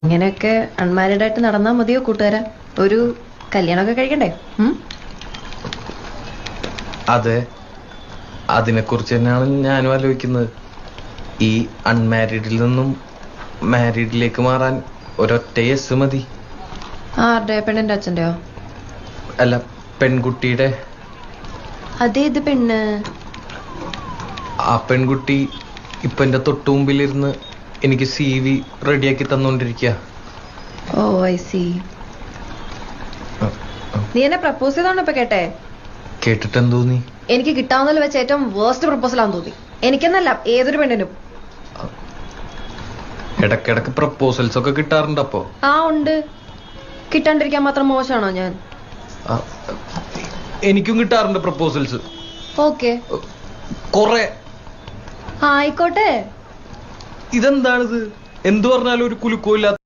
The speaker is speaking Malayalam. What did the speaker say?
ഇങ്ങനെയൊക്കെ അൺമാരീഡ് ആയിട്ട് നടന്നാൽ മതിയോ കൂട്ടുകാരാ? ഒരു കല്യാണമൊക്കെ കഴിക്കണ്ടേ? അതെ, അതിനെക്കുറിച്ച് തന്നെയാണ് ഞാനും ആലോചിക്കുന്നത്. ഈ അൺമാരീഡിൽ നിന്നും മാരീഡിലേക്ക് മാറാൻ ഒരൊറ്റ യെസ് മതി. ആരുടെ? പെണ്ണിന്റെ അച്ഛൻ്റെയോ? അല്ല, പെൺകുട്ടിയുടെ. അതേത് പെണ്ണ്? ആ പെൺകുട്ടി ഇപ്പൊ എന്റെ തൊട്ടു മുമ്പിലിരുന്ന് എനിക്ക് CV റെഡിയാക്കി തന്നോണ്ടിരിക്കുക. ഓ ഐ സി. നീ എന്നെ പ്രപ്പോസ് ചെയ്താണോ ഇപ്പൊ കേട്ടെ? കേട്ടിട്ടെന്ന് തോന്നി? എനിക്ക് കിട്ടാവുന്നതിൽ വെച്ച് ഏറ്റവും വേർസ്റ്റ് പ്രപ്പോസലാന്ന് തോന്നി. എനിക്കെന്നല്ല, ഏതൊരു പെണ്ണിനും. ഇടക്കിടക്ക് പ്രപ്പോസൽസ് ഒക്കെ കിട്ടാറുണ്ട്. അപ്പോ ആ ഉണ്ട്. കിട്ടാണ്ടിരിക്കാൻ മാത്രം മോശമാണോ ഞാൻ? എനിക്കും കിട്ടാറുണ്ട് പ്രപ്പോസൽസ്. ഓക്കെ, കൊറേ. ആയിക്കോട്ടെ. ഇതെന്താണിത്? എന്തു പറഞ്ഞാലും ഒരു കുലുക്കമില്ലാത്ത